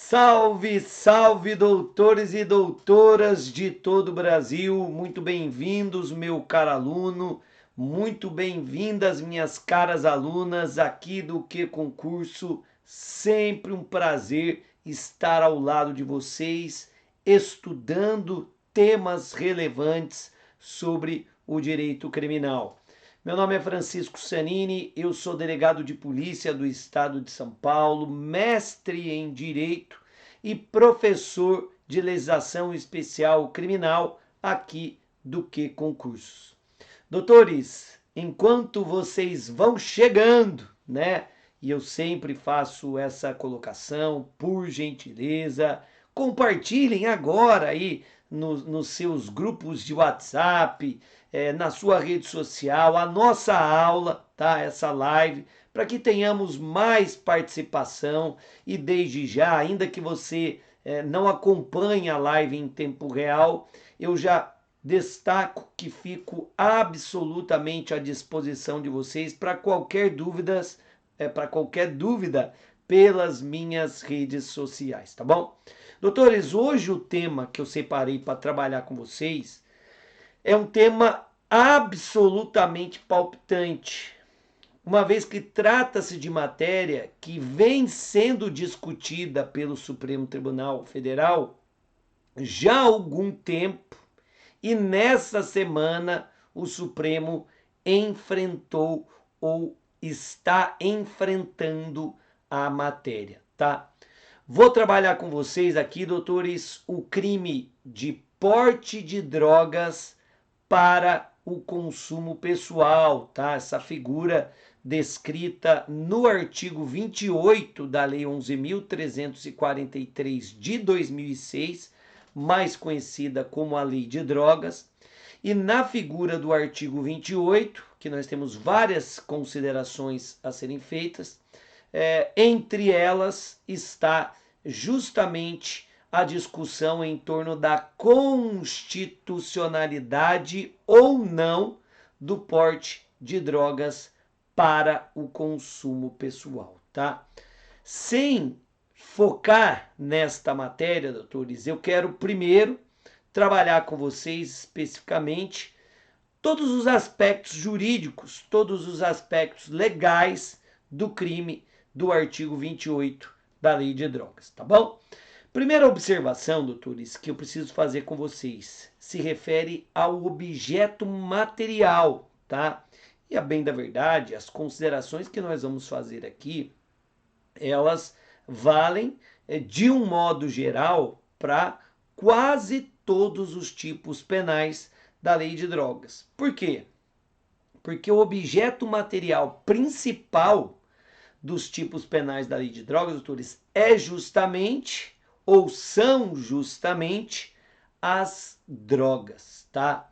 Salve, salve, doutores e doutoras de todo o Brasil. Muito bem-vindos, meu caro aluno. Muito bem-vindas, minhas caras alunas, aqui do Que Concurso. Sempre um prazer estar ao lado de vocês, estudando temas relevantes sobre o direito criminal. Meu nome é Francisco Sanini, eu sou delegado de polícia do estado de São Paulo, mestre em direito e professor de legislação especial criminal aqui do Que Concursos. Doutores, enquanto vocês vão chegando, né? E eu sempre faço essa colocação, por gentileza, compartilhem agora aí nos seus grupos de WhatsApp, na sua rede social, a nossa aula, tá? Essa live, para que tenhamos mais participação e desde já, ainda que você não acompanhe a live em tempo real, eu já destaco que fico absolutamente à disposição de vocês para qualquer dúvida pelas minhas redes sociais, tá bom? Doutores, hoje o tema que eu separei para trabalhar com vocês é um tema absolutamente palpitante, uma vez que trata-se de matéria que vem sendo discutida pelo Supremo Tribunal Federal já há algum tempo e nessa semana o Supremo enfrentou ou está enfrentando a matéria, tá? Vou trabalhar com vocês aqui, doutores, o crime de porte de drogas para o consumo pessoal, tá? Essa figura descrita no artigo 28 da Lei 11.343 de 2006, mais conhecida como a Lei de Drogas, e na figura do artigo 28, que nós temos várias considerações a serem feitas, entre elas está justamente a discussão em torno da constitucionalidade ou não do porte de drogas para o consumo pessoal, tá? Sem focar nesta matéria, doutores, eu quero primeiro trabalhar com vocês especificamente todos os aspectos jurídicos, todos os aspectos legais do crime do artigo 28 da Lei de Drogas, tá bom? Primeira observação, doutores, que eu preciso fazer com vocês, se refere ao objeto material, tá? E a bem da verdade, as considerações que nós vamos fazer aqui, elas valem de um modo geral para quase todos os tipos penais da Lei de Drogas. Por quê? Porque o objeto material principal dos tipos penais da Lei de Drogas, doutores, é justamente ou são justamente as drogas, tá?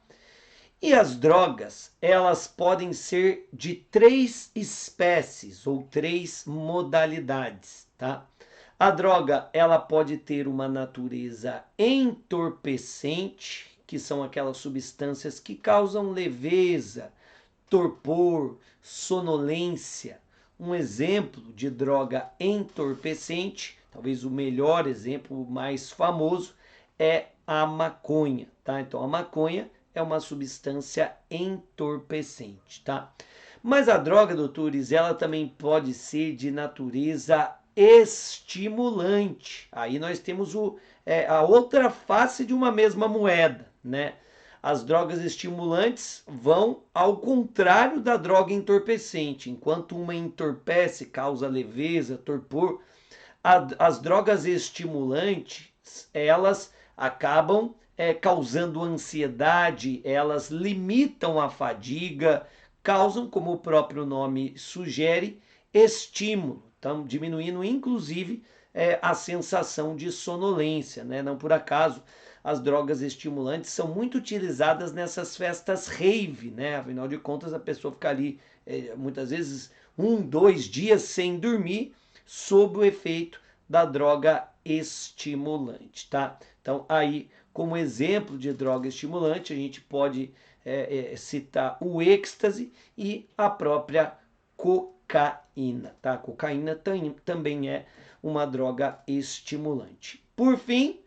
E as drogas, elas podem ser de três espécies ou três modalidades, tá? A droga, ela pode ter uma natureza entorpecente, que são aquelas substâncias que causam leveza, torpor, sonolência. Um exemplo de droga entorpecente, talvez o melhor exemplo, o mais famoso, é a maconha, tá? Então a maconha é uma substância entorpecente, tá? Mas a droga, doutores, ela também pode ser de natureza estimulante. Aí nós temos a outra face de uma mesma moeda, né? As drogas estimulantes vão ao contrário da droga entorpecente. Enquanto uma entorpece, causa leveza, torpor, as drogas estimulantes, elas acabam causando ansiedade, elas limitam a fadiga, causam, como o próprio nome sugere, estímulo, então diminuindo inclusive a sensação de sonolência, né? Não por acaso as drogas estimulantes são muito utilizadas nessas festas rave, né? Afinal de contas, a pessoa fica ali muitas vezes 1, 2 dias sem dormir sob o efeito da droga estimulante, tá? Então, aí, como exemplo de droga estimulante, a gente pode citar o êxtase e a própria cocaína. cocaína, tá? Cocaína também é uma droga estimulante. Por fim,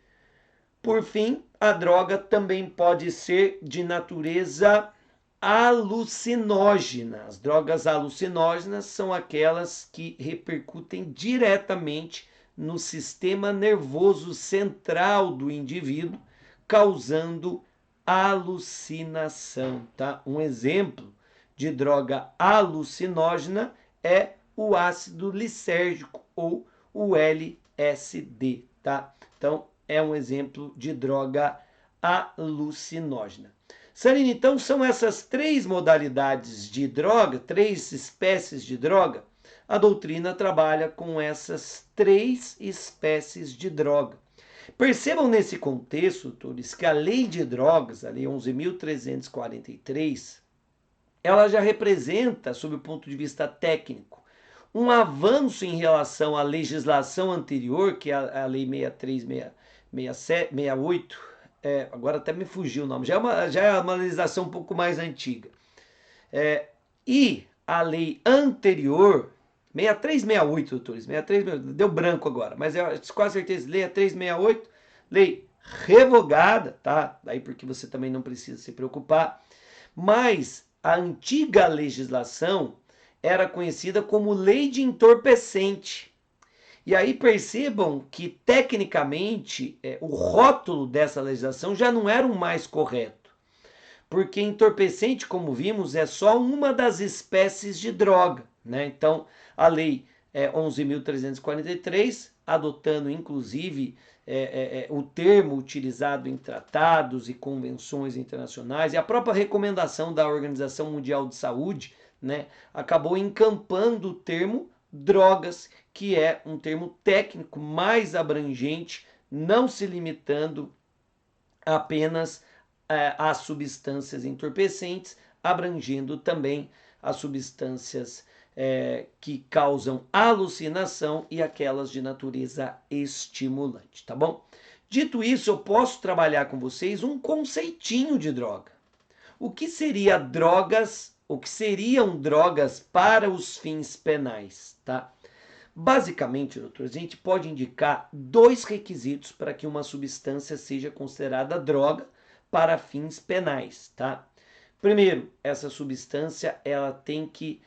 a droga também pode ser de natureza alucinógena. As drogas alucinógenas são aquelas que repercutem diretamente no sistema nervoso central do indivíduo, causando alucinação, tá? Um exemplo de droga alucinógena é o ácido lisérgico ou o LSD, tá? Então, é um exemplo de droga alucinógena. Sarine, então são essas três modalidades de droga, três espécies de droga. A doutrina trabalha com essas três espécies de droga. Percebam nesse contexto, doutores, que a lei de drogas, a lei 11.343, ela já representa, sob o ponto de vista técnico, um avanço em relação à legislação anterior, que é a lei 6368, agora até me fugiu o nome, já é uma legislação um pouco mais antiga. E a lei anterior, 6368, doutores, 6368, deu branco agora, mas eu com certeza, lei 6368, lei revogada, tá? Daí porque você também não precisa se preocupar, mas a antiga legislação era conhecida como lei de entorpecente. E aí percebam que, tecnicamente, o rótulo dessa legislação já não era o mais correto. Porque entorpecente, como vimos, é só uma das espécies de droga, né? Então, a lei 11.343, adotando inclusive o termo utilizado em tratados e convenções internacionais, e a própria recomendação da Organização Mundial de Saúde, né, acabou encampando o termo drogas, que é um termo técnico mais abrangente, não se limitando apenas às substâncias entorpecentes, abrangendo também as substâncias que causam alucinação e aquelas de natureza estimulante, tá bom? Dito isso, eu posso trabalhar com vocês um conceitinho de droga. O que seria drogas, o que seriam drogas para os fins penais, tá? Basicamente, doutor, a gente pode indicar dois requisitos para que uma substância seja considerada droga para fins penais, tá? Primeiro, essa substância ela tem que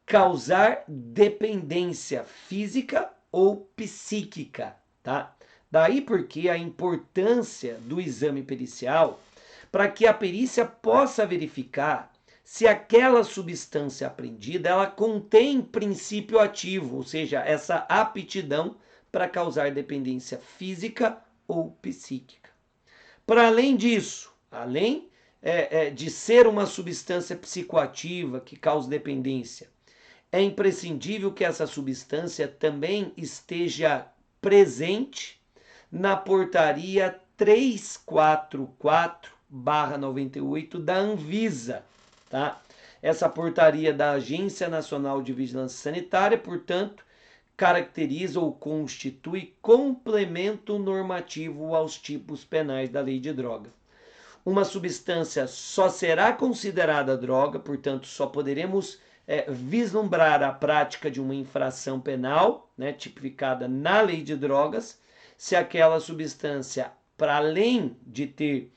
causar dependência física ou psíquica, tá? Daí porque a importância do exame pericial para que a perícia possa verificar se aquela substância apreendida ela contém princípio ativo, ou seja, essa aptidão para causar dependência física ou psíquica. Para além disso, além de ser uma substância psicoativa que causa dependência, é imprescindível que essa substância também esteja presente na portaria 344/98 da Anvisa, tá? Essa portaria da Agência Nacional de Vigilância Sanitária, portanto, caracteriza ou constitui complemento normativo aos tipos penais da lei de droga. Uma substância só será considerada droga, portanto, só poderemos vislumbrar a prática de uma infração penal, né, tipificada na lei de drogas, se aquela substância, para além de ter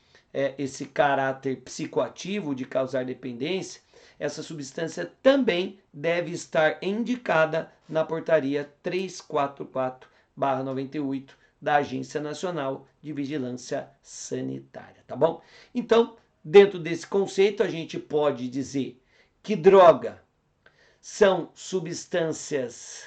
esse caráter psicoativo de causar dependência, essa substância também deve estar indicada na portaria 344/98 da Agência Nacional de Vigilância Sanitária, tá bom? Então, dentro desse conceito, a gente pode dizer que droga são substâncias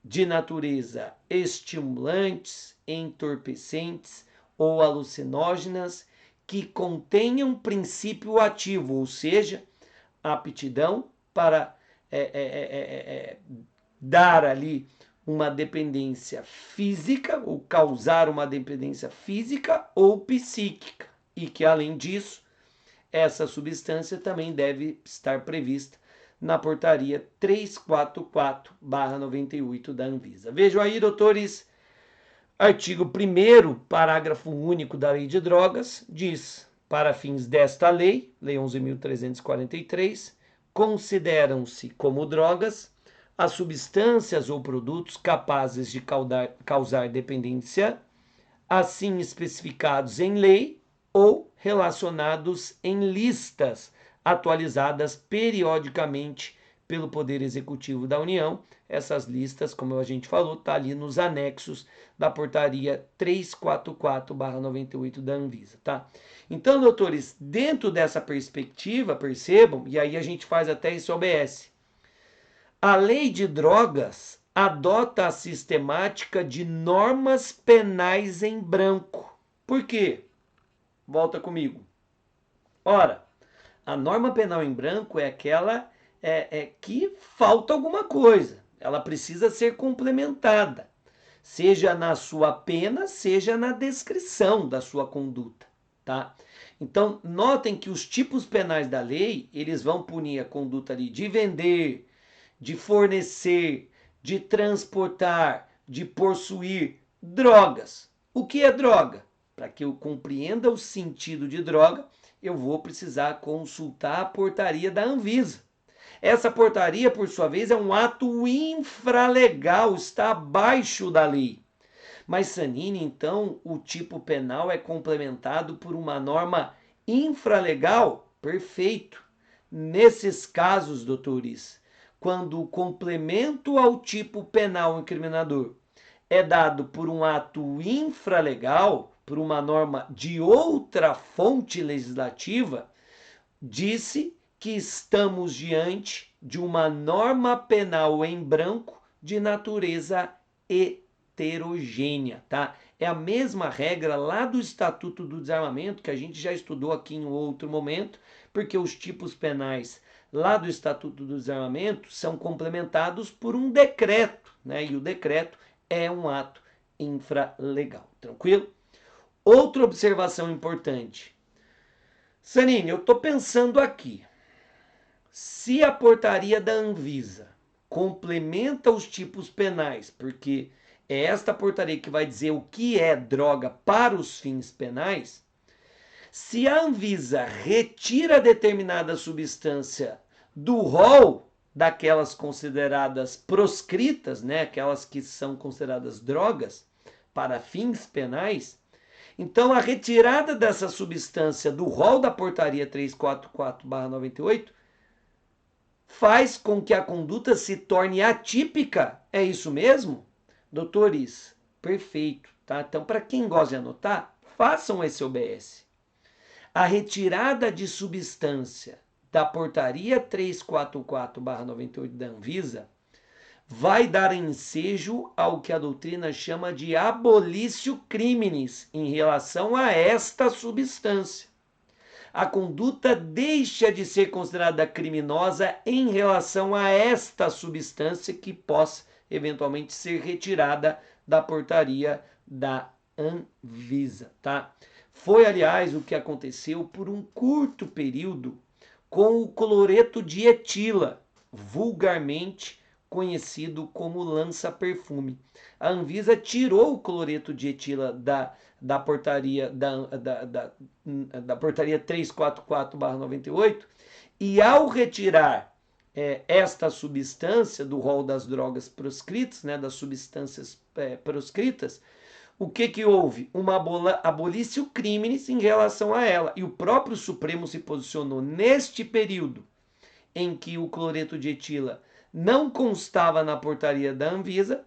de natureza estimulantes, entorpecentes ou alucinógenas que contenham princípio ativo, ou seja, aptidão para dar ali uma dependência física ou causar uma dependência física ou psíquica, e que além disso, essa substância também deve estar prevista na portaria 344/98 da Anvisa. Vejam aí, doutores, artigo 1º, parágrafo único da Lei de Drogas, diz: para fins desta lei, Lei 11.343, consideram-se como drogas as substâncias ou produtos capazes de causar dependência, assim especificados em lei ou relacionados em listas atualizadas periodicamente pelo Poder Executivo da União. Essas listas, como a gente falou, está ali nos anexos da portaria 344/98 da Anvisa, tá? Então, doutores, dentro dessa perspectiva, percebam, e aí a gente faz até esse OBS, a lei de drogas adota a sistemática de normas penais em branco. Por quê? Volta comigo. Ora, a norma penal em branco é aquela que falta alguma coisa. Ela precisa ser complementada, seja na sua pena, seja na descrição da sua conduta, tá? Então, notem que os tipos penais da lei, eles vão punir a conduta ali de vender, de fornecer, de transportar, de possuir drogas. O que é droga? Para que eu compreenda o sentido de droga, eu vou precisar consultar a portaria da Anvisa. Essa portaria, por sua vez, é um ato infralegal, está abaixo da lei. Mas, Sanini, então, o tipo penal é complementado por uma norma infralegal? Perfeito. Nesses casos, doutores, quando o complemento ao tipo penal incriminador é dado por um ato infralegal, por uma norma de outra fonte legislativa, disse que estamos diante de uma norma penal em branco de natureza heterogênea, tá? É a mesma regra lá do Estatuto do Desarmamento, que a gente já estudou aqui em outro momento, porque os tipos penais lá do Estatuto do Desarmamento são complementados por um decreto, né? E o decreto é um ato infralegal, tranquilo? Outra observação importante. Sanini, eu estou pensando aqui. Se a portaria da Anvisa complementa os tipos penais, porque é esta portaria que vai dizer o que é droga para os fins penais, se a Anvisa retira determinada substância do rol daquelas consideradas proscritas, né, aquelas que são consideradas drogas para fins penais, então a retirada dessa substância do rol da portaria 344/98 faz com que a conduta se torne atípica. É isso mesmo? Doutores, perfeito, tá? Então, para quem gosta de anotar, façam esse OBS. A retirada de substância da portaria 344/98 da Anvisa vai dar ensejo ao que a doutrina chama de abolitio criminis em relação a esta substância. A conduta deixa de ser considerada criminosa em relação a esta substância que possa eventualmente ser retirada da portaria da Anvisa, tá? Foi, aliás, o que aconteceu por um curto período com o cloreto de etila, vulgarmente conhecido como lança-perfume. A Anvisa tirou o cloreto de etila da portaria da portaria 344/98 e ao retirar esta substância do rol das drogas proscritas, né, das substâncias proscritas, o que houve? Uma abolitio criminis em relação a ela. E o próprio Supremo se posicionou neste período em que o cloreto de etila não constava na portaria da Anvisa,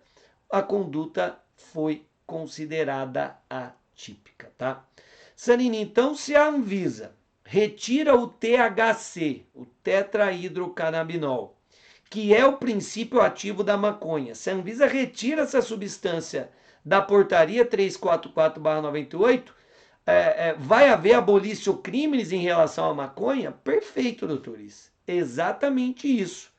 a conduta foi considerada atípica, tá? Sanini, então, se a Anvisa retira o THC, o tetrahidrocannabinol, que é o princípio ativo da maconha, se a Anvisa retira essa substância da portaria 344/98, vai haver abolitio criminis em relação à maconha? Perfeito, doutores. Exatamente isso.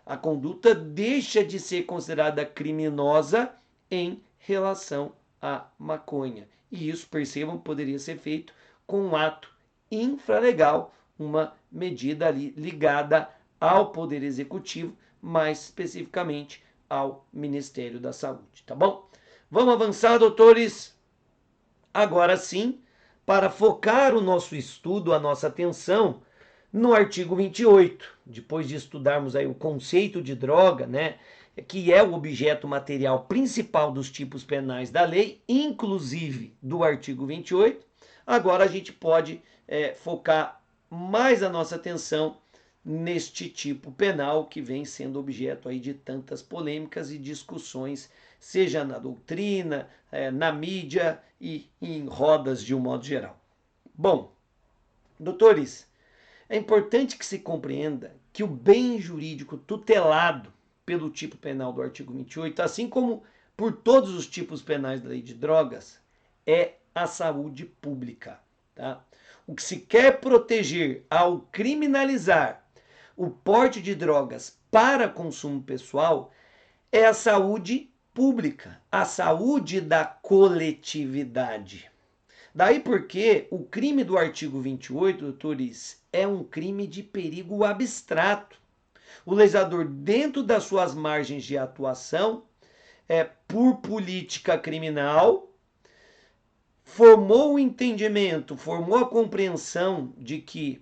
A conduta deixa de ser considerada criminosa em relação à maconha. E isso, percebam, poderia ser feito com um ato infralegal, uma medida ali ligada ao Poder Executivo, mais especificamente ao Ministério da Saúde, tá bom? Vamos avançar, doutores? Agora sim, para focar o nosso estudo, a nossa atenção no artigo 28, depois de estudarmos aí o conceito de droga, né, que é o objeto material principal dos tipos penais da lei, inclusive do artigo 28, agora a gente pode focar mais a nossa atenção neste tipo penal que vem sendo objeto aí de tantas polêmicas e discussões, seja na doutrina, na mídia e em rodas de um modo geral. Bom, doutores, é importante que se compreenda que o bem jurídico tutelado pelo tipo penal do artigo 28, assim como por todos os tipos penais da lei de drogas, é a saúde pública. Tá? O que se quer proteger ao criminalizar o porte de drogas para consumo pessoal é a saúde pública, a saúde da coletividade. Daí porque o crime do artigo 28, doutores, é um crime de perigo abstrato. O legislador, dentro das suas margens de atuação, por política criminal, formou o entendimento, formou a compreensão de que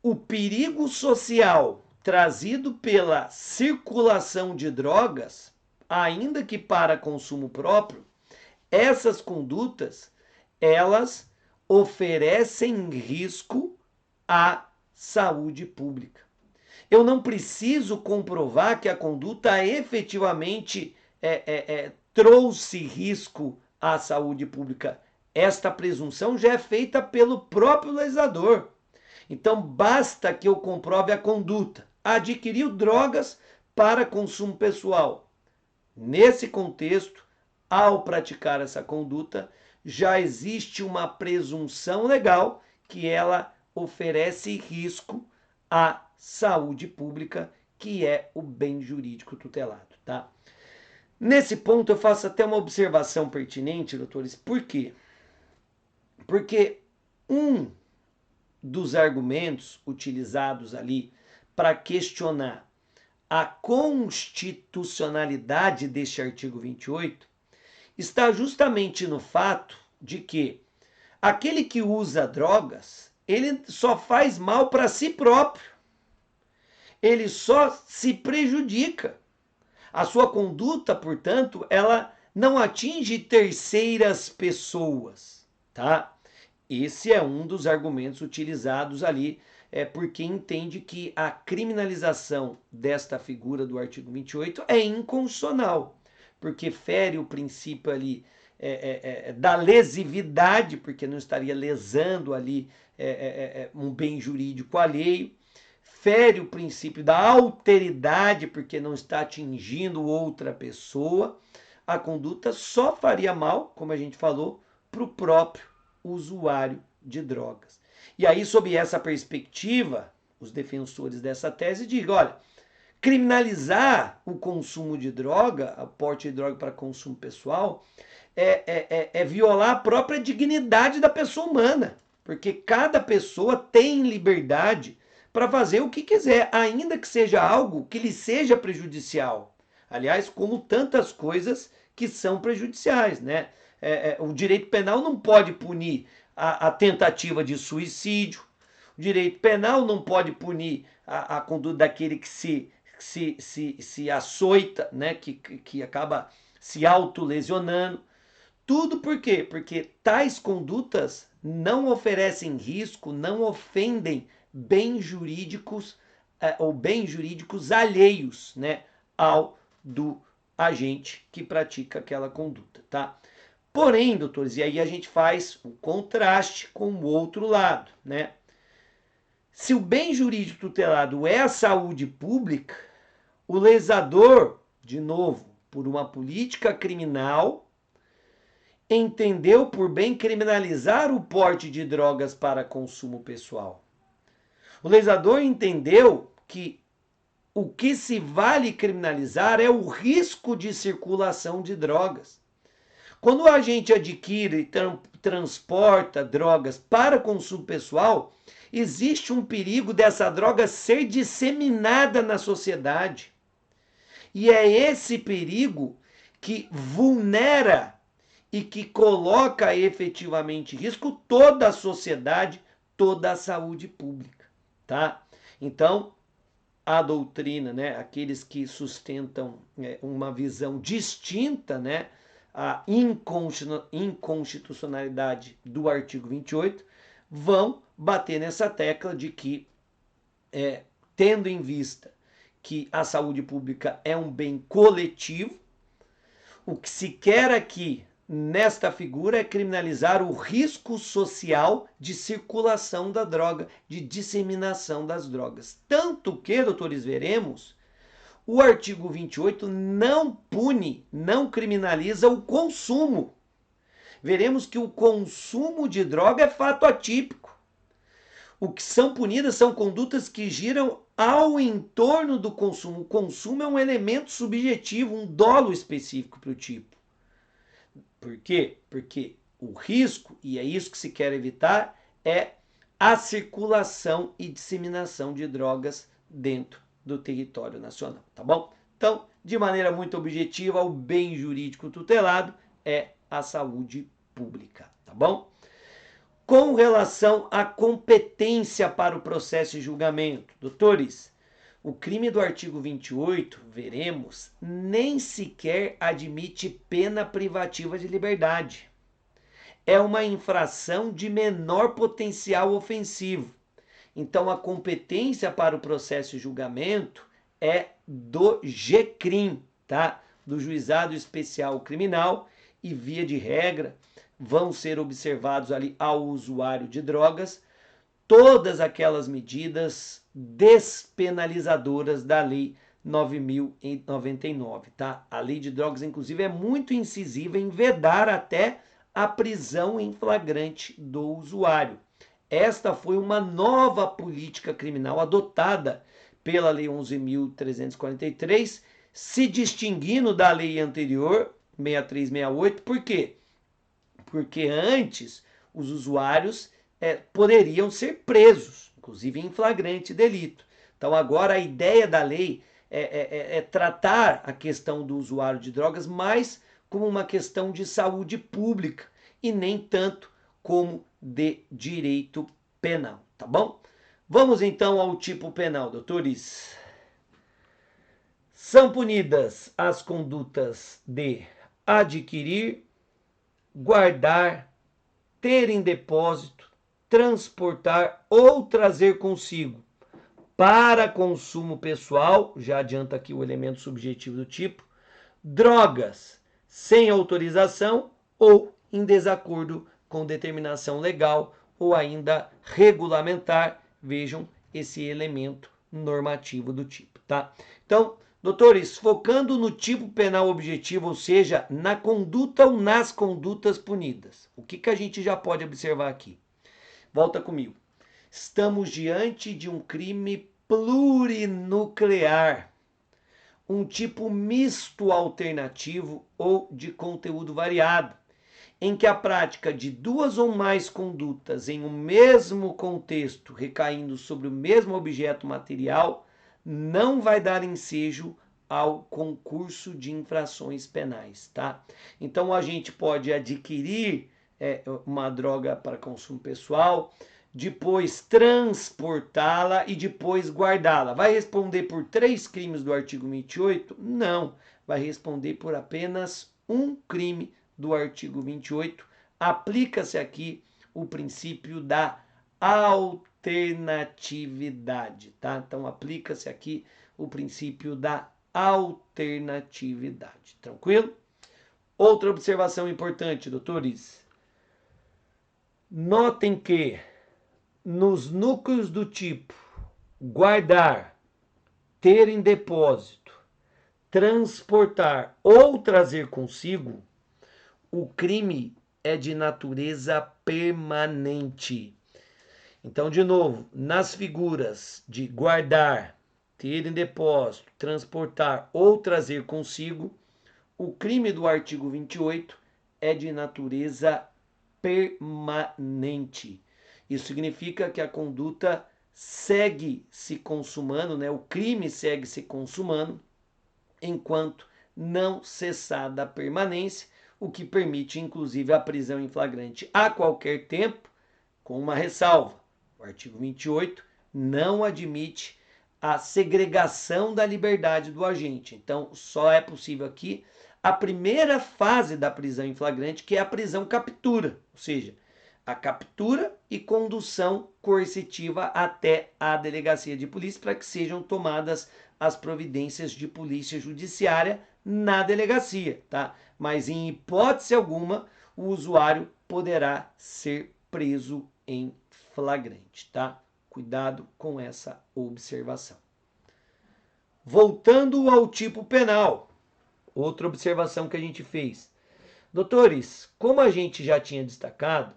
o perigo social trazido pela circulação de drogas, ainda que para consumo próprio, essas condutas, elas oferecem risco à saúde pública. Eu não preciso comprovar que a conduta efetivamente trouxe risco à saúde pública. Esta presunção já é feita pelo próprio legislador. Então, basta que eu comprove a conduta. Adquiriu drogas para consumo pessoal. Nesse contexto, ao praticar essa conduta, já existe uma presunção legal que ela oferece risco à saúde pública, que é o bem jurídico tutelado, tá? Nesse ponto eu faço até uma observação pertinente, doutores. Por quê? Porque um dos argumentos utilizados ali para questionar a constitucionalidade deste artigo 28 está justamente no fato de que aquele que usa drogas, ele só faz mal para si próprio. Ele só se prejudica. A sua conduta, portanto, ela não atinge terceiras pessoas, tá? Esse é um dos argumentos utilizados ali, porque entende que a criminalização desta figura do artigo 28 é inconstitucional, porque fere o princípio ali da lesividade, porque não estaria lesando ali um bem jurídico alheio, fere o princípio da alteridade, porque não está atingindo outra pessoa. A conduta só faria mal, como a gente falou, para o próprio usuário de drogas. E aí, sob essa perspectiva, os defensores dessa tese digam, olha, criminalizar o consumo de droga, o porte de droga para consumo pessoal, é violar a própria dignidade da pessoa humana, porque cada pessoa tem liberdade para fazer o que quiser, ainda que seja algo que lhe seja prejudicial. Aliás, como tantas coisas que são prejudiciais, né? O direito penal não pode punir a tentativa de suicídio, o direito penal não pode punir a conduta daquele que se açoita, né? que acaba se autolesionando. Tudo por quê? Porque tais condutas não oferecem risco, não ofendem bens jurídicos ou bens jurídicos alheios, né, ao do agente que pratica aquela conduta, tá? Porém, doutores, e aí a gente faz o contraste com o outro lado, né? Se o bem jurídico tutelado é a saúde pública, o legislador, de novo, por uma política criminal, entendeu por bem criminalizar o porte de drogas para consumo pessoal. O legislador entendeu que o que se vale criminalizar é o risco de circulação de drogas. Quando a gente adquire e transporta drogas para consumo pessoal, existe um perigo dessa droga ser disseminada na sociedade. E é esse perigo que vulnera e que coloca efetivamente em risco toda a sociedade, toda a saúde pública, tá? Então, a doutrina, né, aqueles que sustentam uma visão distinta, né, a inconstitucionalidade do artigo 28, vão bater nessa tecla de que, tendo em vista que a saúde pública é um bem coletivo, o que se quer aqui nesta figura é criminalizar o risco social de circulação da droga, de disseminação das drogas. Tanto que, doutores, veremos, o artigo 28 não pune, não criminaliza o consumo. Veremos que o consumo de droga é fato atípico. O que são punidas são condutas que giram ao entorno do consumo. O consumo é um elemento subjetivo, um dolo específico para o tipo. Por quê? Porque o risco, e é isso que se quer evitar, é a circulação e disseminação de drogas dentro do território nacional, tá bom? Então, de maneira muito objetiva, o bem jurídico tutelado é a saúde pública, tá bom? Com relação à competência para o processo e julgamento, doutores, o crime do artigo 28, veremos, nem sequer admite pena privativa de liberdade. É uma infração de menor potencial ofensivo. Então, a competência para o processo e julgamento é do GCRIM, tá? Do Juizado Especial Criminal, e via de regra vão ser observados ali ao usuário de drogas todas aquelas medidas despenalizadoras da Lei 9.099, tá? A Lei de Drogas, inclusive, é muito incisiva em vedar até a prisão em flagrante do usuário. Esta foi uma nova política criminal adotada pela Lei 11.343, se distinguindo da lei anterior, 6368, por quê? Porque antes os usuários poderiam ser presos, inclusive em flagrante delito. Então agora a ideia da lei é tratar a questão do usuário de drogas mais como uma questão de saúde pública e nem tanto como de direito penal, tá bom? Vamos então ao tipo penal, doutores. São punidas as condutas de adquirir, guardar, ter em depósito, transportar ou trazer consigo para consumo pessoal, já adianta aqui o elemento subjetivo do tipo, drogas sem autorização ou em desacordo com determinação legal ou ainda regulamentar, vejam esse elemento normativo do tipo, tá? Então, doutores, focando no tipo penal objetivo, ou seja, na conduta ou nas condutas punidas, o que a gente já pode observar aqui? Volta comigo. Estamos diante de um crime plurinuclear, um tipo misto alternativo ou de conteúdo variado, em que a prática de duas ou mais condutas em um mesmo contexto, recaindo sobre o mesmo objeto material, não vai dar ensejo ao concurso de infrações penais, tá? Então a gente pode adquirir uma droga para consumo pessoal, depois transportá-la e depois guardá-la. Vai responder por 3 crimes do artigo 28? Não, vai responder por apenas um crime do artigo 28. Aplica-se aqui o princípio da alternatividade, tá? Então aplica-se aqui o princípio da alternatividade, tranquilo? Outra observação importante, doutores. Notem que nos núcleos do tipo guardar, ter em depósito, transportar ou trazer consigo, o crime é de natureza permanente. Então, de novo, nas figuras de guardar, ter em depósito, transportar ou trazer consigo, o crime do artigo 28 é de natureza permanente. Isso significa que a conduta segue se consumando, né? O crime segue se consumando enquanto não cessada a permanência, o que permite inclusive a prisão em flagrante a qualquer tempo, com uma ressalva. O artigo 28 não admite a segregação da liberdade do agente. Então, só é possível aqui a primeira fase da prisão em flagrante, que é a prisão captura, ou seja, a captura e condução coercitiva até a delegacia de polícia para que sejam tomadas as providências de polícia judiciária na delegacia, tá? Mas em hipótese alguma, o usuário poderá ser preso em flagrante, tá? Cuidado com essa observação. Voltando ao tipo penal, outra observação que a gente fez. Doutores, como a gente já tinha destacado,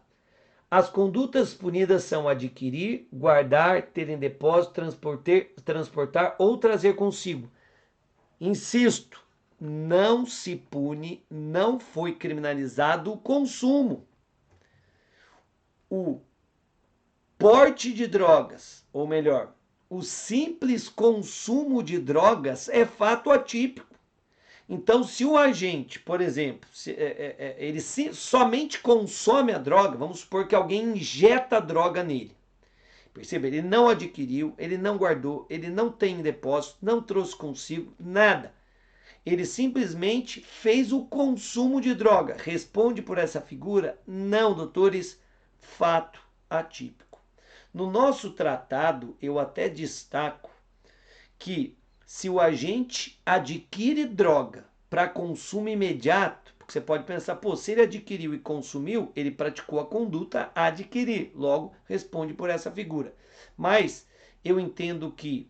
as condutas punidas são adquirir, guardar, ter em depósito, transportar ou trazer consigo. Insisto, não se pune, não foi criminalizado o consumo. O porte de drogas, ou melhor, o simples consumo de drogas é fato atípico. Então, se o agente, por exemplo, ele somente consome a droga, vamos supor que alguém injeta a droga nele. Perceba, ele não adquiriu, ele não guardou, ele não tem em depósito, não trouxe consigo, nada. Ele simplesmente fez o consumo de droga. Responde por essa figura? Não, doutores, fato atípico. No nosso tratado, eu até destaco que se o agente adquire droga para consumo imediato, porque você pode pensar, pô, se ele adquiriu e consumiu, ele praticou a conduta a adquirir, logo responde por essa figura. Mas eu entendo que,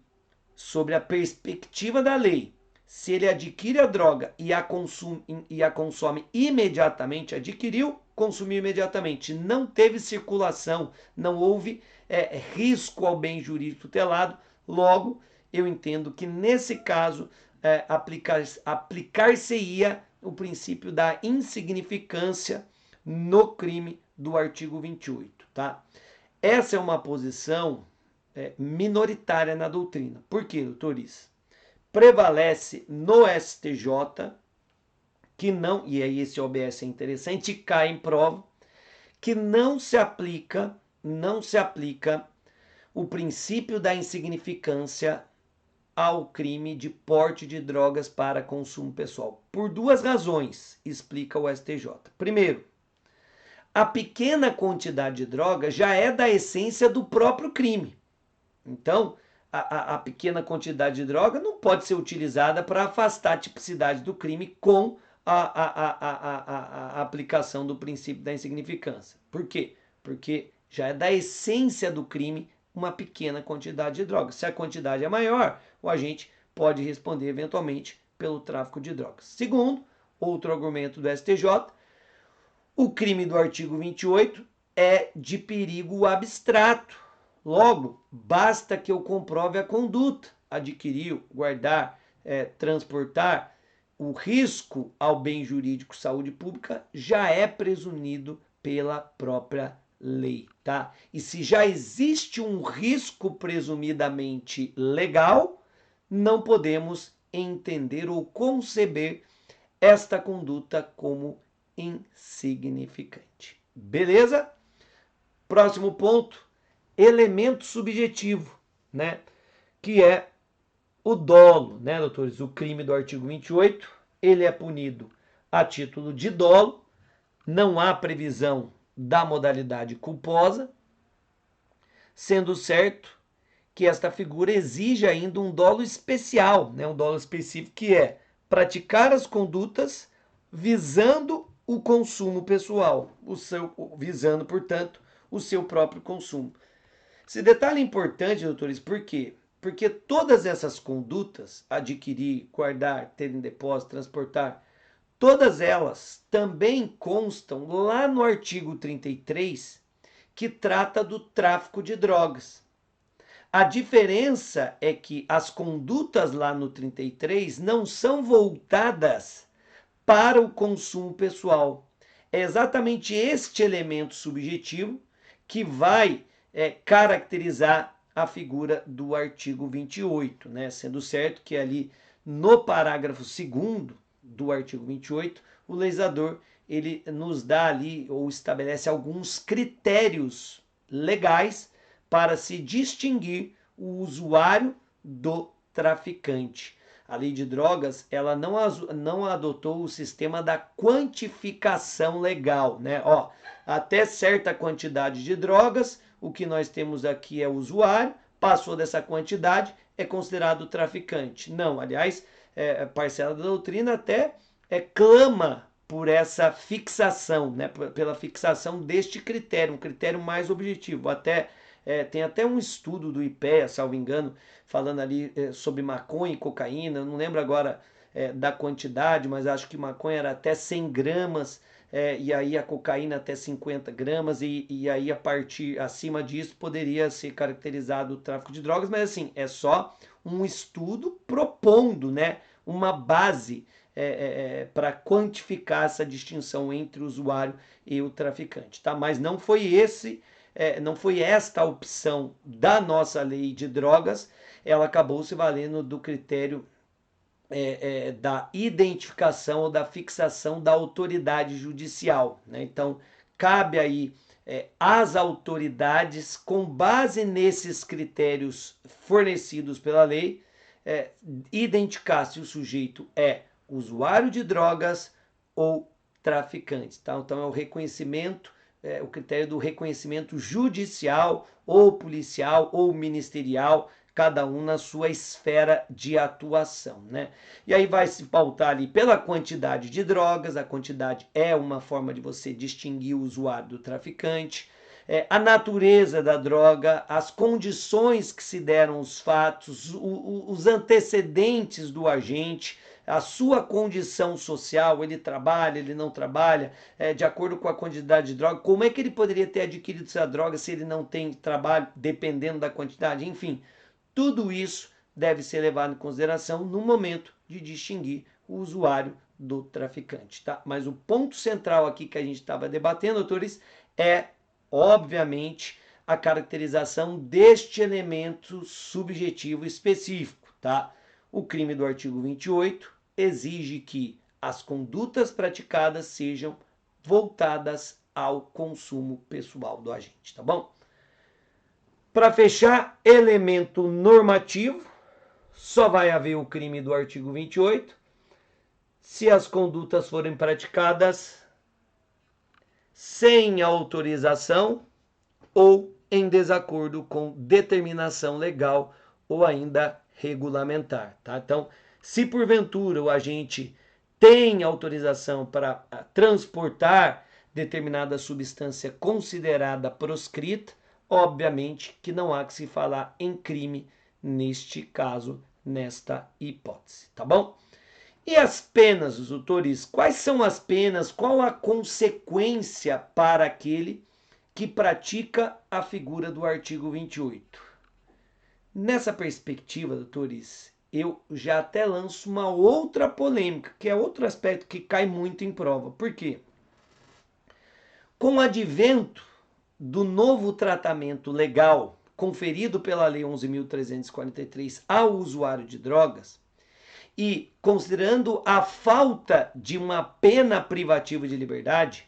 sobre a perspectiva da lei, se ele adquire a droga e a consome imediatamente, adquiriu, consumiu imediatamente, não teve circulação, não houve risco ao bem jurídico tutelado, logo eu entendo que nesse caso aplicar-se-ia o princípio da insignificância no crime do artigo 28, tá? Essa é uma posição minoritária na doutrina. Por quê, doutores? Prevalece no STJ, que não, e aí esse OBS é interessante, cai em prova, que não se aplica o princípio da insignificância ao crime de porte de drogas para consumo pessoal. Por duas razões, explica o STJ. Primeiro, a pequena quantidade de droga já é da essência do próprio crime. Então, a pequena quantidade de droga não pode ser utilizada para afastar a tipicidade do crime com a aplicação do princípio da insignificância. Por quê? Porque já é da essência do crime uma pequena quantidade de drogas. Se a quantidade é maior, o agente pode responder eventualmente pelo tráfico de drogas. Segundo, outro argumento do STJ, o crime do artigo 28 é de perigo abstrato. Logo, basta que eu comprove a conduta, adquirir, guardar, transportar, o risco ao bem jurídico saúde pública já é presumido pela própria lei, tá? E se já existe um risco presumidamente legal, não podemos entender ou conceber esta conduta como insignificante. Beleza? Próximo ponto, elemento subjetivo, né? Que é o dolo, né, doutores? O crime do artigo 28, ele é punido a título de dolo, não há previsão da modalidade culposa, sendo certo que esta figura exige ainda um dolo especial, né, um dolo específico que é praticar as condutas visando o consumo pessoal, visando, portanto, o seu próprio consumo. Esse detalhe é importante, doutores, por quê? Porque todas essas condutas, adquirir, guardar, ter em depósito, transportar, todas elas também constam lá no artigo 33, que trata do tráfico de drogas. A diferença é que as condutas lá no 33 não são voltadas para o consumo pessoal. É exatamente este elemento subjetivo que vai caracterizar a figura do artigo 28, né? Sendo certo que ali no parágrafo 2º do artigo 28, o legislador ele nos dá ali ou estabelece alguns critérios legais para se distinguir o usuário do traficante. A lei de drogas, ela não adotou o sistema da quantificação legal, né? Ó, até certa quantidade de drogas, o que nós temos aqui é o usuário, passou dessa quantidade, é considerado traficante. Não, aliás, parcela da doutrina até clama por essa fixação, né? Pela fixação deste critério, um critério mais objetivo. Tem até um estudo do IPEA, salvo engano, falando ali sobre maconha e cocaína, eu não lembro agora da quantidade, mas acho que maconha era até 100 gramas, e aí a cocaína até 50 gramas, e aí a partir acima disso poderia ser caracterizado o tráfico de drogas, mas assim, é só um estudo propondo, né, uma base para quantificar essa distinção entre o usuário e o traficante, tá? Mas não foi esta a opção da nossa lei de drogas, ela acabou se valendo do critério da identificação ou da fixação da autoridade judicial, né? Então, cabe aí às autoridades, com base nesses critérios fornecidos pela lei, identificar se o sujeito é usuário de drogas ou traficante, tá? Então, é o reconhecimento, o critério do reconhecimento judicial, ou policial, ou ministerial, cada um na sua esfera de atuação, né? E aí vai se pautar ali pela quantidade de drogas, a quantidade é uma forma de você distinguir o usuário do traficante, a natureza da droga, as condições que se deram os fatos, os antecedentes do agente, a sua condição social, ele trabalha, ele não trabalha, de acordo com a quantidade de droga, como é que ele poderia ter adquirido essa droga se ele não tem trabalho, dependendo da quantidade, enfim, tudo isso deve ser levado em consideração no momento de distinguir o usuário do traficante, tá? Mas o ponto central aqui que a gente estava debatendo, doutores, é, obviamente, a caracterização deste elemento subjetivo específico, tá? O crime do artigo 28 exige que as condutas praticadas sejam voltadas ao consumo pessoal do agente, tá bom? Para fechar, elemento normativo, só vai haver o crime do artigo 28 se as condutas forem praticadas sem autorização ou em desacordo com determinação legal ou ainda regulamentar, tá? Então, se porventura o agente tem autorização para transportar determinada substância considerada proscrita, obviamente que não há que se falar em crime neste caso, nesta hipótese, tá bom? E as penas, os autores, quais são as penas? Qual a consequência para aquele que pratica a figura do artigo 28? Nessa perspectiva, doutores, eu já até lanço uma outra polêmica, que é outro aspecto que cai muito em prova. Por quê? Com o advento do novo tratamento legal conferido pela Lei 11.343 ao usuário de drogas, e considerando a falta de uma pena privativa de liberdade,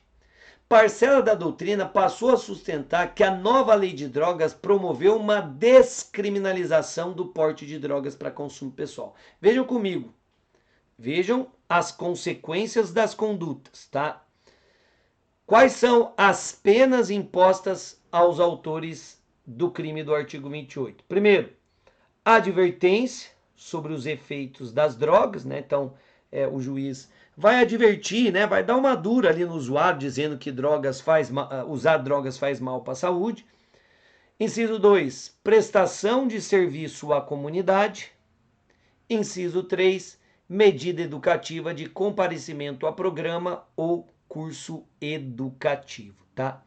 parcela da doutrina passou a sustentar que a nova lei de drogas promoveu uma descriminalização do porte de drogas para consumo pessoal. Vejam comigo, vejam as consequências das condutas, tá? Quais são as penas impostas aos autores do crime do artigo 28? Primeiro, advertência sobre os efeitos das drogas, né? Então, o juiz vai advertir, né? Vai dar uma dura ali no usuário, dizendo que usar drogas faz mal para a saúde. Inciso 2, prestação de serviço à comunidade. Inciso 3, medida educativa de comparecimento a programa ou curso educativo, tá?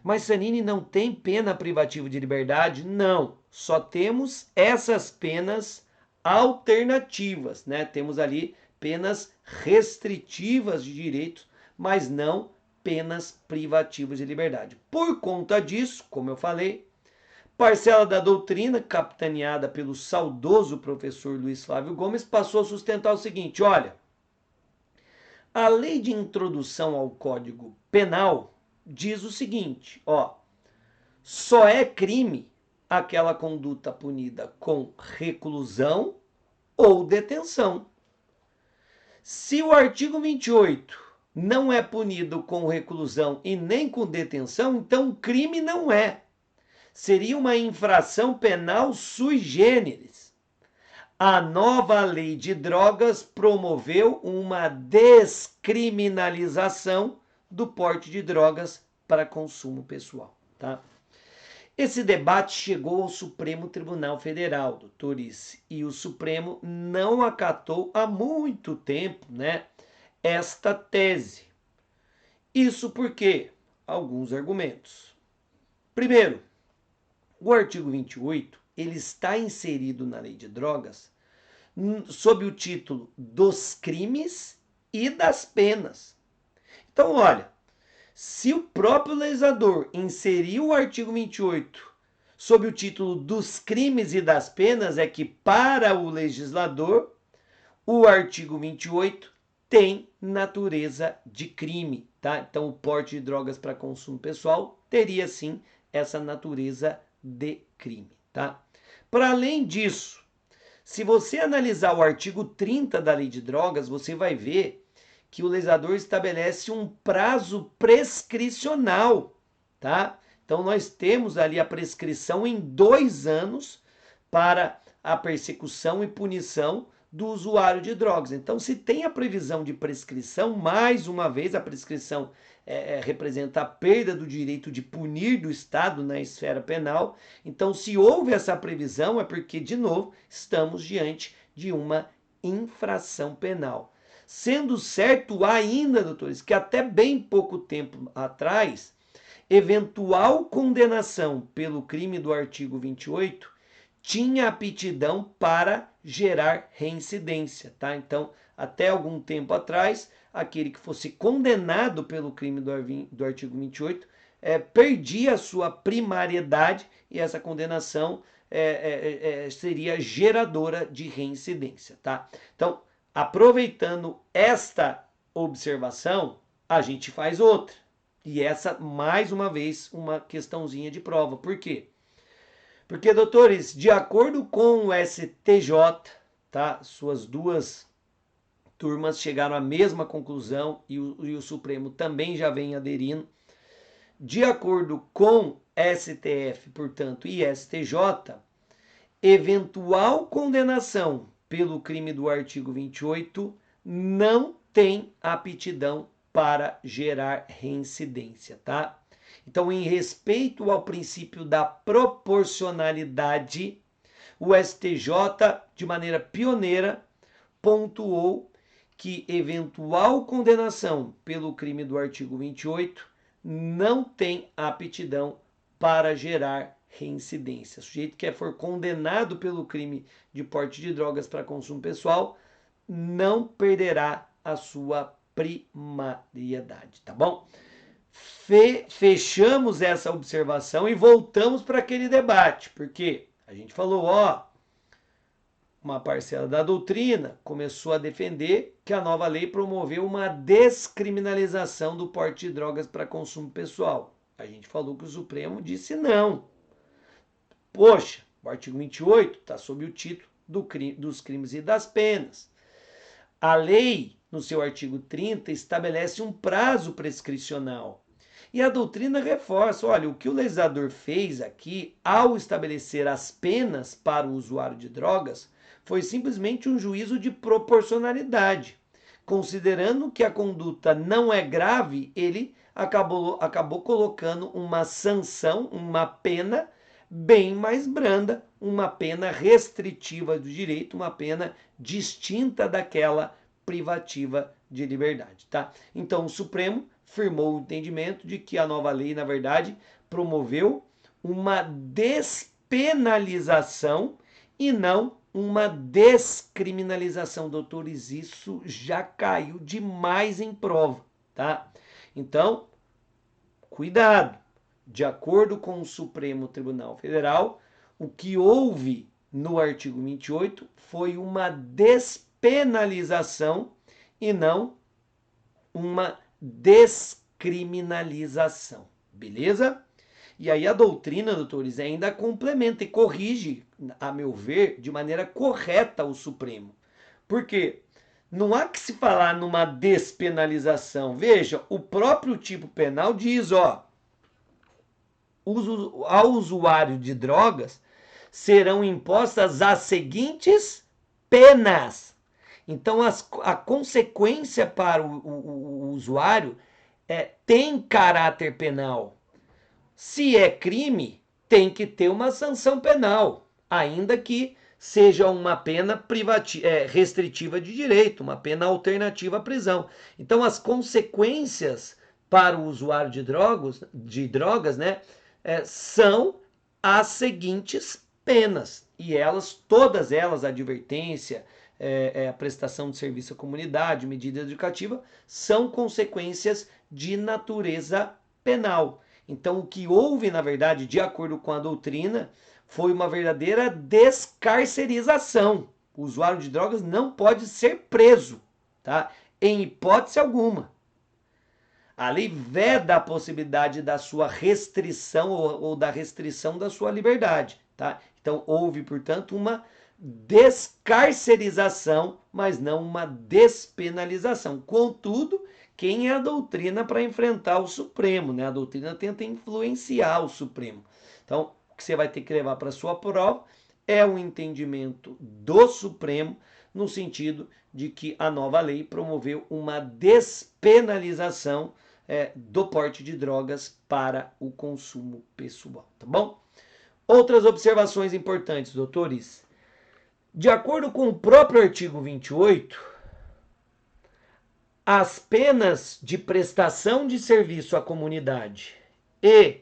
Mas Sanini, não tem pena privativa de liberdade? Não, só temos essas penas alternativas, né? Temos ali penas restritivas de direitos, mas não penas privativas de liberdade. Por conta disso, como eu falei, parcela da doutrina, capitaneada pelo saudoso professor Luiz Flávio Gomes, passou a sustentar o seguinte: olha, a lei de introdução ao Código Penal diz o seguinte, ó, só é crime aquela conduta punida com reclusão ou detenção. Se o artigo 28 não é punido com reclusão e nem com detenção, então crime não é. Seria uma infração penal sui generis. A nova lei de drogas promoveu uma descriminalização do porte de drogas para consumo pessoal, tá? Esse debate chegou ao Supremo Tribunal Federal, doutores, e o Supremo não acatou há muito tempo, né, esta tese. Isso porque alguns argumentos. Primeiro, o artigo 28, ele está inserido na Lei de Drogas sob o título dos crimes e das penas. Então, olha, se o próprio legislador inseriu o artigo 28 sob o título dos crimes e das penas, é que para o legislador o artigo 28 tem natureza de crime, tá? Então o porte de drogas para consumo pessoal teria sim essa natureza de crime, tá? Para além disso, se você analisar o artigo 30 da Lei de Drogas, você vai ver que o legislador estabelece um prazo prescricional, tá? Então nós temos ali a prescrição em 2 anos para a persecução e punição do usuário de drogas. Então, se tem a previsão de prescrição, mais uma vez a prescrição representa a perda do direito de punir do Estado na esfera penal. Então, se houve essa previsão, é porque, de novo, estamos diante de uma infração penal. Sendo certo ainda, doutores, que até bem pouco tempo atrás, eventual condenação pelo crime do artigo 28 tinha aptidão para gerar reincidência, tá? Então, até algum tempo atrás, aquele que fosse condenado pelo crime do artigo 28 perdia a sua primariedade e essa condenação seria geradora de reincidência, tá? Então, aproveitando esta observação, a gente faz outra. E essa, mais uma vez, uma questãozinha de prova. Por quê? Porque, doutores, de acordo com o STJ, tá? Suas duas turmas chegaram à mesma conclusão e o Supremo também já vem aderindo. De acordo com STF, portanto, e STJ, eventual condenação pelo crime do artigo 28 não tem aptidão para gerar reincidência, tá? Então, em respeito ao princípio da proporcionalidade, o STJ, de maneira pioneira, pontuou que eventual condenação pelo crime do artigo 28 não tem aptidão para gerar reincidência. O sujeito que for condenado pelo crime de porte de drogas para consumo pessoal não perderá a sua primariedade, tá bom? Fechamos essa observação e voltamos para aquele debate, porque a gente falou, ó, uma parcela da doutrina começou a defender que a nova lei promoveu uma descriminalização do porte de drogas para consumo pessoal. A gente falou que o Supremo disse não. Poxa, o artigo 28 está sob o título dos crimes e das penas. A lei, no seu artigo 30, estabelece um prazo prescricional. E a doutrina reforça, olha, o que o legislador fez aqui, ao estabelecer as penas para o usuário de drogas, foi simplesmente um juízo de proporcionalidade. Considerando que a conduta não é grave, ele acabou colocando uma sanção, uma pena bem mais branda, uma pena restritiva do direito, uma pena distinta daquela privativa de liberdade, tá? Então o Supremo firmou o entendimento de que a nova lei, na verdade, promoveu uma despenalização e não uma descriminalização. Doutores, isso já caiu demais em prova, tá? Então, cuidado. De acordo com o Supremo Tribunal Federal, o que houve no artigo 28 foi uma despenalização e não uma descriminalização, beleza? E aí a doutrina, doutores, ainda complementa e corrige, a meu ver, de maneira correta o Supremo. Por quê? Não há que se falar numa despenalização. Veja, o próprio tipo penal diz, ó, ao usuário de drogas serão impostas as seguintes penas. Então, a consequência para o usuário tem caráter penal. Se é crime, tem que ter uma sanção penal, ainda que seja uma pena restritiva de direito, uma pena alternativa à prisão. Então, as consequências para o usuário de drogas, né, são as seguintes penas. E elas, todas elas, advertência, a prestação de serviço à comunidade, medida educativa, são consequências de natureza penal. Então, o que houve, na verdade, de acordo com a doutrina, foi uma verdadeira descarcerização. O usuário de drogas não pode ser preso, tá? Em hipótese alguma. A lei veda a possibilidade da sua restrição ou da restrição da sua liberdade, tá? Então, houve, portanto, uma descarcerização, mas não uma despenalização. Contudo, quem é a doutrina para enfrentar o Supremo, né? A doutrina tenta influenciar o Supremo. Então, o que você vai ter que levar para a sua prova é o entendimento do Supremo no sentido de que a nova lei promoveu uma despenalização do porte de drogas para o consumo pessoal, tá bom? Outras observações importantes, doutores. De acordo com o próprio artigo 28, as penas de prestação de serviço à comunidade e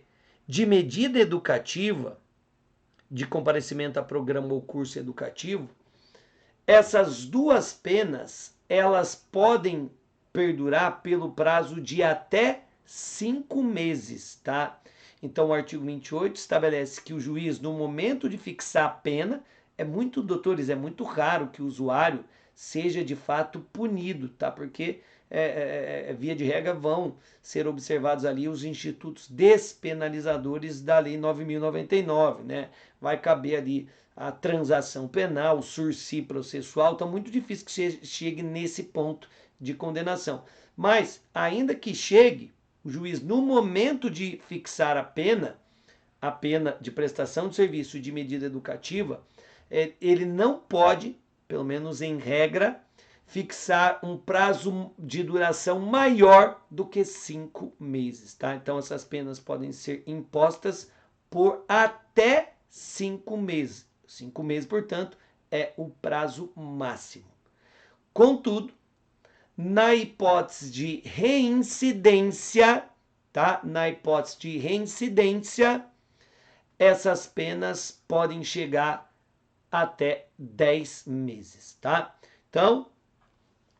de medida educativa, de comparecimento a programa ou curso educativo, essas duas penas, elas podem perdurar pelo prazo de até 5 meses, tá? Então, o artigo 28 estabelece que o juiz, no momento de fixar a pena, doutores, é muito raro que o usuário seja de fato punido, tá? Porque, via de regra, vão ser observados ali os institutos despenalizadores da Lei 9.099, né? Vai caber ali a transação penal, o sursi processual, tá muito difícil que chegue nesse ponto de condenação. Mas, ainda que chegue, o juiz, no momento de fixar a pena de prestação de serviço de medida educativa, ele não pode, pelo menos em regra, fixar um prazo de duração maior do que 5 meses, tá? Então, essas penas podem ser impostas por até 5 meses. 5 meses, portanto, é o prazo máximo. Contudo, na hipótese de reincidência, tá? Na hipótese de reincidência, essas penas podem chegar até 10 meses, tá? Então,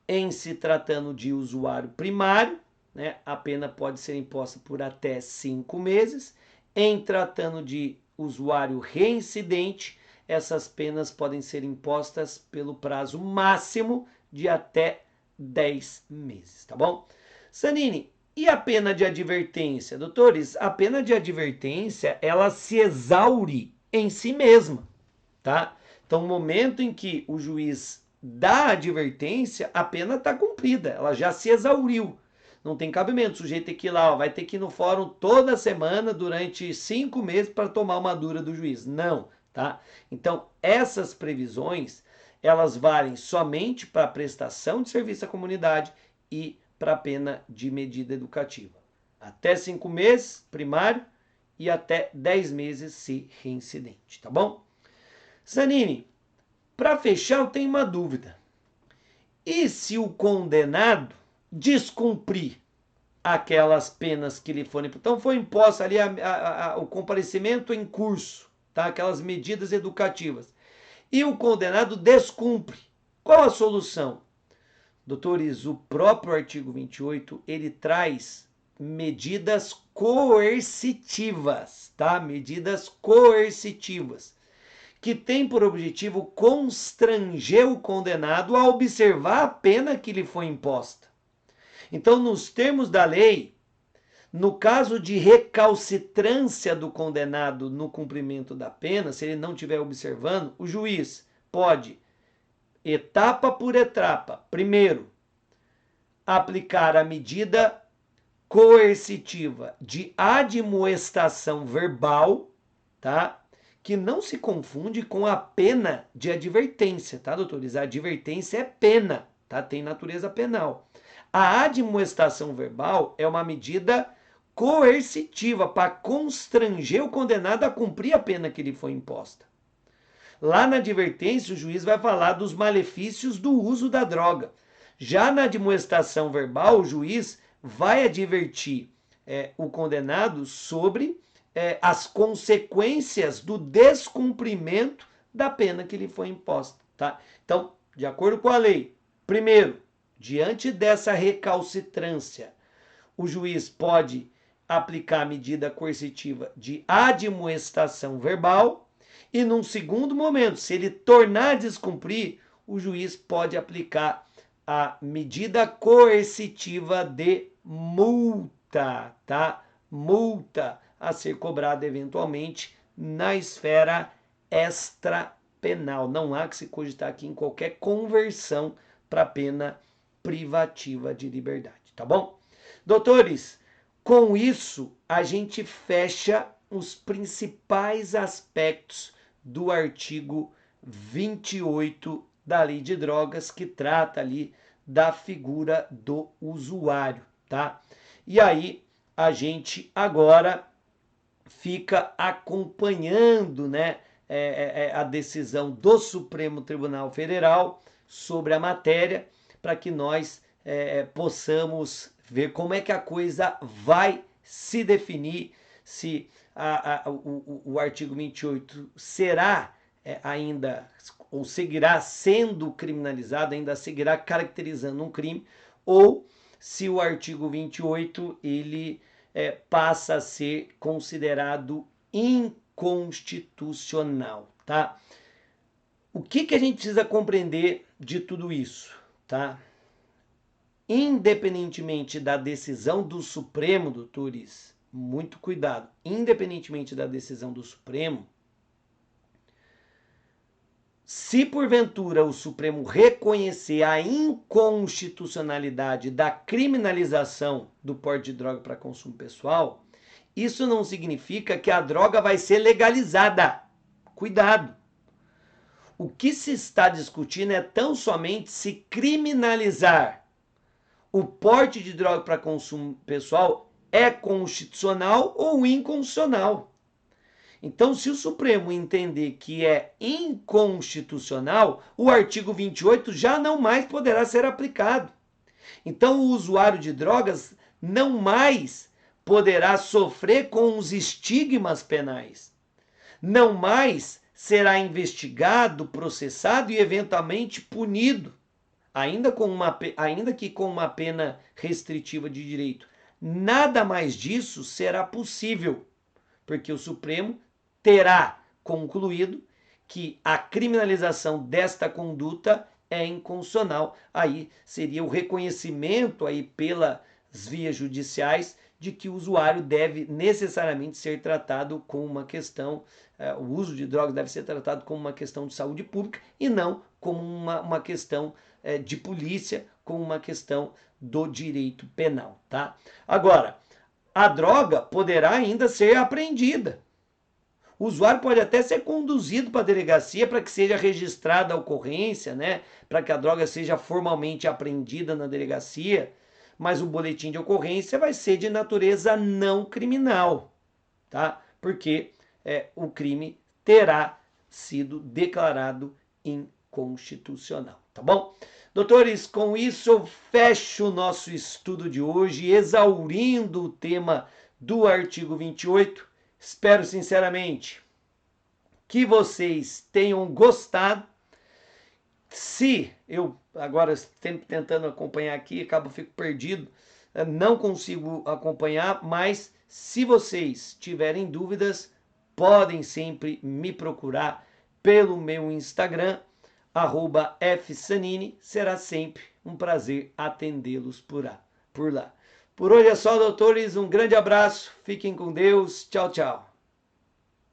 em se tratando de usuário primário, né, a pena pode ser imposta por até 5 meses. Em tratando de usuário reincidente, essas penas podem ser impostas pelo prazo máximo de até 10 meses, tá bom? Sanini, e a pena de advertência? Doutores, a pena de advertência, ela se exaure em si mesma, tá? Então, no momento em que o juiz dá a advertência, a pena está cumprida, ela já se exauriu. Não tem cabimento, o sujeito tem que ir lá, vai ter que ir no fórum toda semana durante 5 meses para tomar uma dura do juiz. Não, tá? Então, essas previsões, elas valem somente para a prestação de serviço à comunidade e para a pena de medida educativa. Até 5 meses, primário, e até 10 meses se reincidente, tá bom? Sanini, para fechar, eu tenho uma dúvida. E se o condenado descumprir aquelas penas que lhe forem... Então, foi imposto ali o comparecimento em curso, tá? Aquelas medidas educativas. E o condenado descumpre. Qual a solução? Doutores, o próprio artigo 28, ele traz medidas coercitivas, tá? Medidas coercitivas, que tem por objetivo constranger o condenado a observar a pena que lhe foi imposta. Então, nos termos da lei, No caso de recalcitrância do condenado no cumprimento da pena, se ele não estiver observando, o juiz pode, etapa por etapa, primeiro, aplicar a medida coercitiva de admoestação verbal, tá? Que não se confunde com a pena de advertência, tá, doutores? A advertência é pena, tá? Tem natureza penal. A admoestação verbal é uma medida coercitiva para constranger o condenado a cumprir a pena que lhe foi imposta. Lá na advertência, o juiz vai falar dos malefícios do uso da droga. Já na admoestação verbal, o juiz vai advertir o condenado sobre as consequências do descumprimento da pena que lhe foi imposta. Tá? Então, de acordo com a lei, primeiro, diante dessa recalcitrância, o juiz pode aplicar a medida coercitiva de admoestação verbal e, num segundo momento, se ele tornar a descumprir, o juiz pode aplicar a medida coercitiva de multa, tá? Multa a ser cobrada eventualmente na esfera extrapenal. Não há que se cogitar aqui em qualquer conversão para pena privativa de liberdade, tá bom? Doutores, com isso a gente fecha os principais aspectos do artigo 28 da Lei de Drogas, que trata ali da figura do usuário, tá? E aí a gente agora fica acompanhando, né, a decisão do Supremo Tribunal Federal sobre a matéria, para que nós possamos ver como é que a coisa vai se definir, se o artigo 28 será ainda, ou seguirá sendo criminalizado, ainda seguirá caracterizando um crime, ou se o artigo 28 ele passa a ser considerado inconstitucional, tá? O que a gente precisa compreender de tudo isso, tá? Independentemente da decisão do Supremo, doutores, muito cuidado, independentemente da decisão do Supremo, se porventura o Supremo reconhecer a inconstitucionalidade da criminalização do porte de droga para consumo pessoal, isso não significa que a droga vai ser legalizada. Cuidado! O que se está discutindo é tão somente se criminalizar o porte de droga para consumo pessoal é constitucional ou inconstitucional. Então, se o Supremo entender que é inconstitucional, o artigo 28 já não mais poderá ser aplicado. Então, o usuário de drogas não mais poderá sofrer com os estigmas penais. Não mais será investigado, processado e eventualmente punido, ainda que com uma pena restritiva de direito. Nada mais disso será possível, porque o Supremo terá concluído que a criminalização desta conduta é inconstitucional. Aí seria o reconhecimento aí pelas vias judiciais de que o usuário deve necessariamente ser tratado como uma questão, o uso de drogas deve ser tratado como uma questão de saúde pública e não como uma questão de polícia, como uma questão do direito penal, tá? Agora, a droga poderá ainda ser apreendida. O usuário pode até ser conduzido para a delegacia para que seja registrada a ocorrência, né? Para que a droga seja formalmente apreendida na delegacia, mas o boletim de ocorrência vai ser de natureza não criminal, tá? Porque o crime terá sido declarado inconstitucional, tá bom? Doutores, com isso eu fecho o nosso estudo de hoje, exaurindo o tema do artigo 28. Espero sinceramente que vocês tenham gostado. Se eu agora sempre tentando acompanhar aqui, fico perdido, não consigo acompanhar, mas se vocês tiverem dúvidas, podem sempre me procurar pelo meu Instagram, @fsanini. Será sempre um prazer atendê-los por lá. Por hoje é só, doutores. Um grande abraço. Fiquem com Deus. Tchau, tchau.